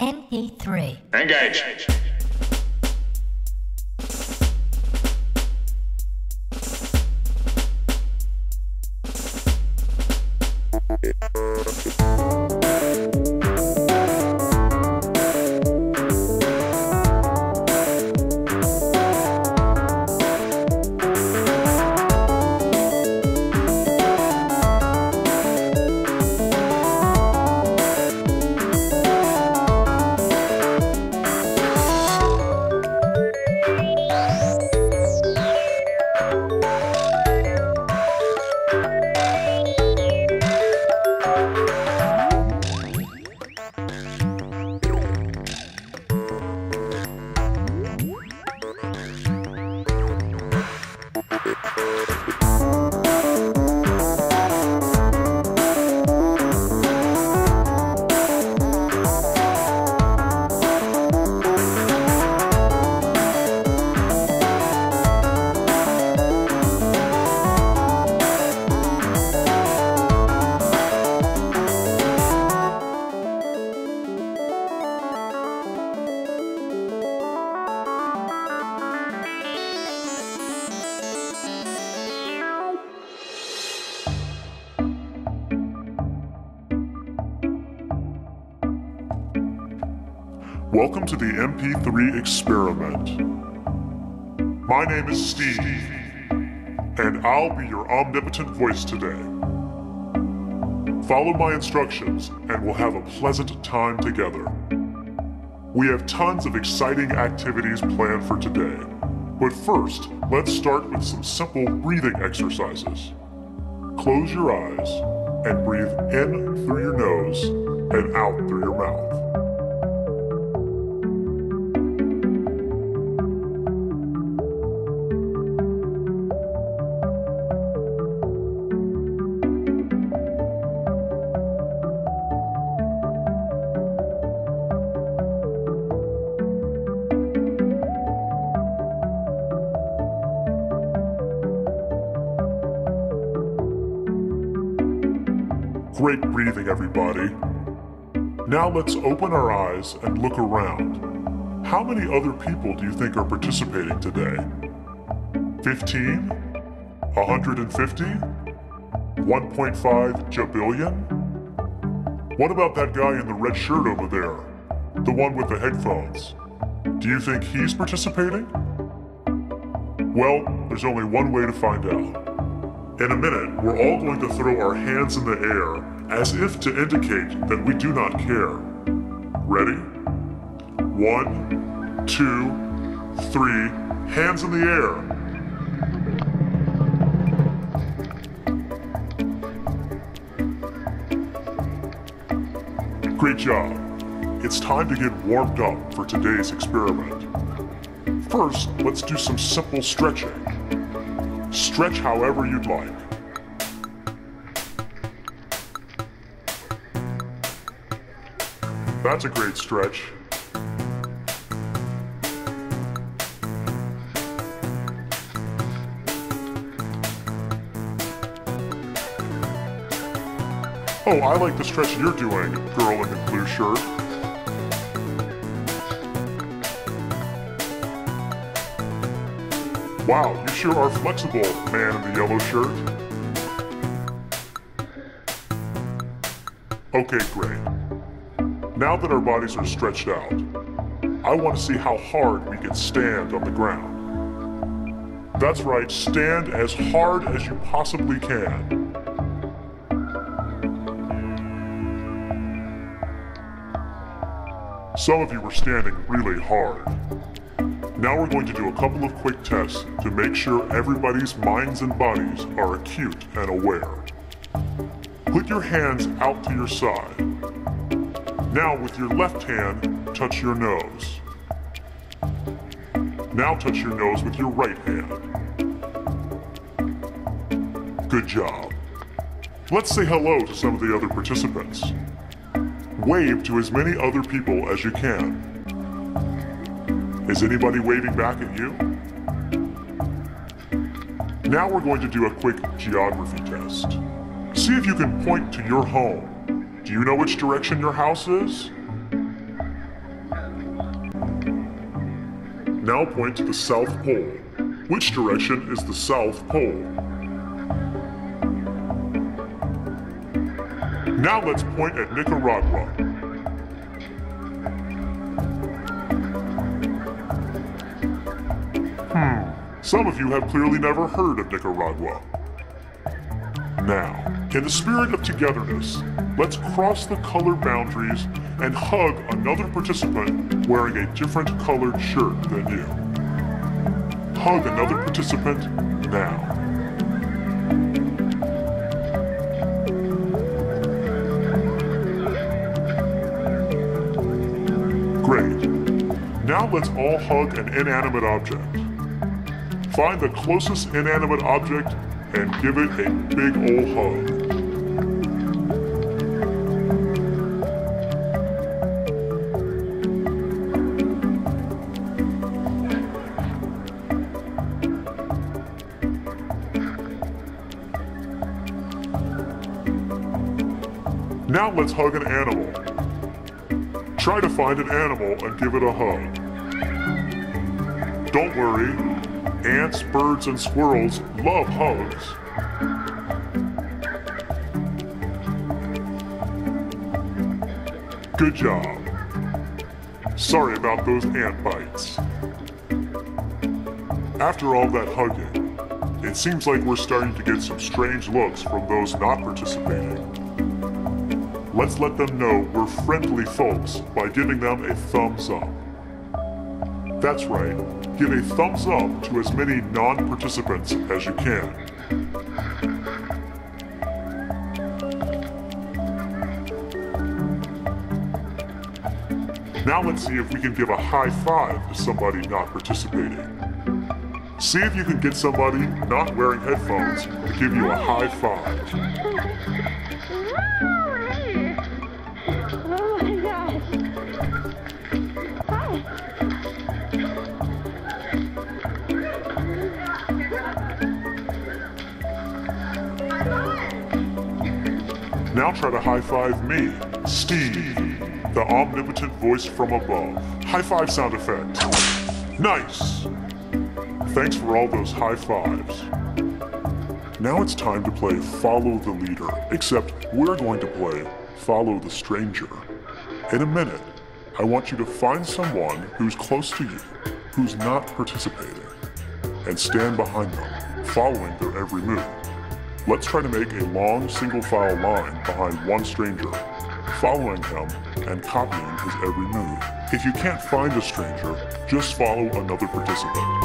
mp3. Engage. Welcome to the MP3 experiment. My name is Steve, and I'll be your omnipotent voice today. Follow my instructions, and we'll have a pleasant time together. We have tons of exciting activities planned for today, but first, let's start with some simple breathing exercises. Close your eyes and breathe in through your nose and out through your mouth. Great breathing, everybody. Now let's open our eyes and look around. How many other people do you think are participating today? 15? 150? 1.5 jabillion? What about that guy in the red shirt over there? The one with the headphones? Do you think he's participating? Well, there's only one way to find out. In a minute, we're all going to throw our hands in the air as if to indicate that we do not care. Ready? 1, 2, 3, hands in the air. Great job. It's time to get warmed up for today's experiment. First, let's do some simple stretching. Stretch however you'd like. That's a great stretch. Oh, I like the stretch you're doing, girl in the blue shirt. Wow, you sure are flexible, man in the yellow shirt. Okay, great. Now that our bodies are stretched out, I want to see how hard we can stand on the ground. That's right, stand as hard as you possibly can. Some of you were standing really hard. Now we're going to do a couple of quick tests to make sure everybody's minds and bodies are acute and aware. Put your hands out to your side. Now with your left hand, touch your nose. Now touch your nose with your right hand. Good job. Let's say hello to some of the other participants. Wave to as many other people as you can. Is anybody waving back at you? Now we're going to do a quick geography test. See if you can point to your home. Do you know which direction your house is? Now point to the South Pole. Which direction is the South Pole? Now let's point at Nicaragua. Some of you have clearly never heard of Nicaragua. Now, in the spirit of togetherness, let's cross the color boundaries and hug another participant wearing a different colored shirt than you. Hug another participant now. Great. Now let's all hug an inanimate object. Find the closest inanimate object and give it a big ol' hug. Now let's hug an animal. Try to find an animal and give it a hug. Don't worry, ants, birds, and squirrels love hugs. Good job. Sorry about those ant bites. After all that hugging, it seems like we're starting to get some strange looks from those not participating. Let's let them know we're friendly folks by giving them a thumbs up. That's right, give a thumbs up to as many non-participants as you can. Now let's see if we can give a high five to somebody not participating. See if you can get somebody not wearing headphones to give you a high five. Oh my gosh. Hi. Now try to high five me, Steve, the omnipotent voice from above. High five sound effect. Nice! Thanks for all those high fives. Now it's time to play Follow the Leader, except we're going to play Follow the Stranger. In a minute, I want you to find someone who's close to you, who's not participating, and stand behind them, following their every move. Let's try to make a long single file line behind one stranger, following him and copying his every move. If you can't find a stranger, just follow another participant.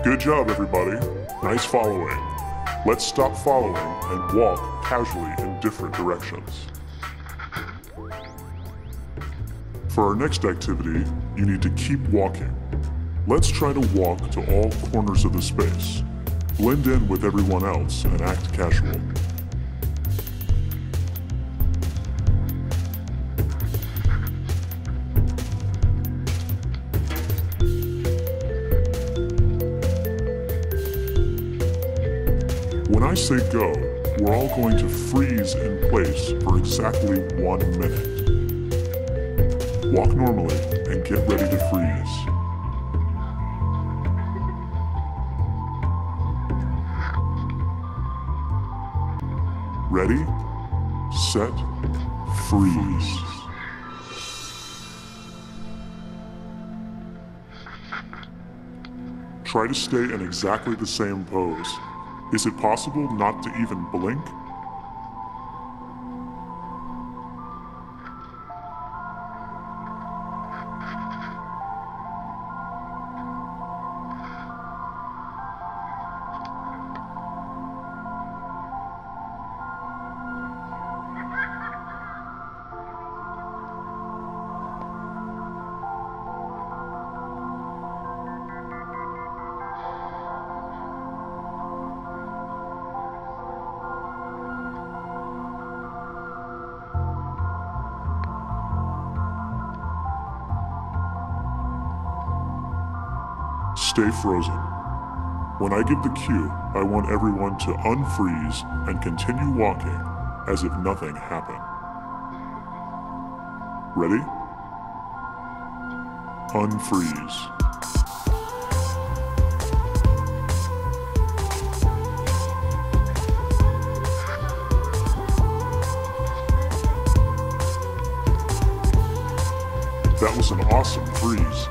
Good job, everybody. Nice following. Let's stop following and walk casually in different directions. For our next activity, you need to keep walking. Let's try to walk to all corners of the space. Blend in with everyone else and act casual. When I say go, we're all going to freeze in place for exactly 1 minute. Walk normally and get ready to freeze. Ready, set, freeze. Try to stay in exactly the same pose. Is it possible not to even blink? stay frozen. When I give the cue, I want everyone to unfreeze and continue walking as if nothing happened. Ready? Unfreeze. That was an awesome freeze.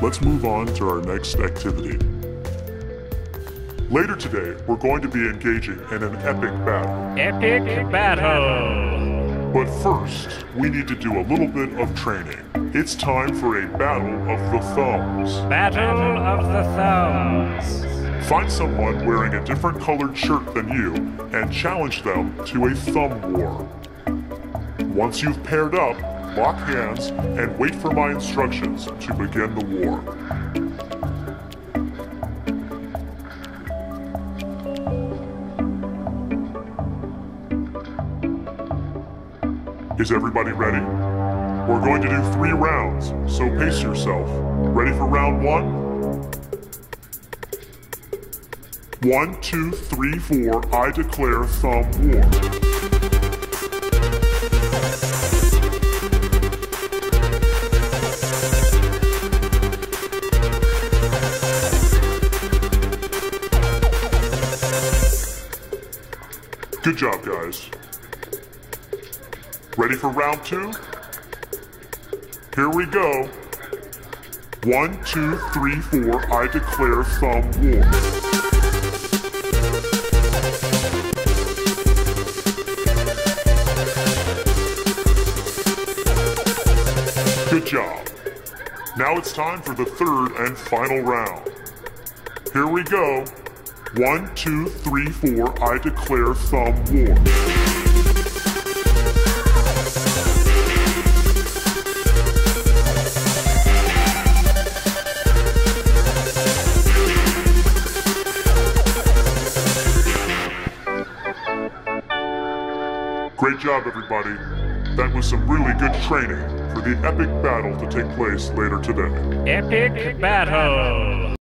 Let's move on to our next activity. Later today, we're going to be engaging in an epic battle. Epic battle! But first, we need to do a little bit of training. It's time for a battle of the thumbs. Battle of the thumbs. Find someone wearing a different colored shirt than you and challenge them to a thumb war. Once you've paired up, lock hands and wait for my instructions to begin the war. Is everybody ready? We're going to do 3 rounds, so pace yourself. Ready for round 1? 1, 2, 3, 4, I declare thumb war. Good job, guys. Ready for round 2? Here we go. 1, 2, 3, 4, I declare thumb war. Good job. Now it's time for the 3rd and final round. Here we go. 1, 2, 3, 4, I declare thumb war. Great job, everybody. That was some really good training for the epic battle to take place later today. Epic battle!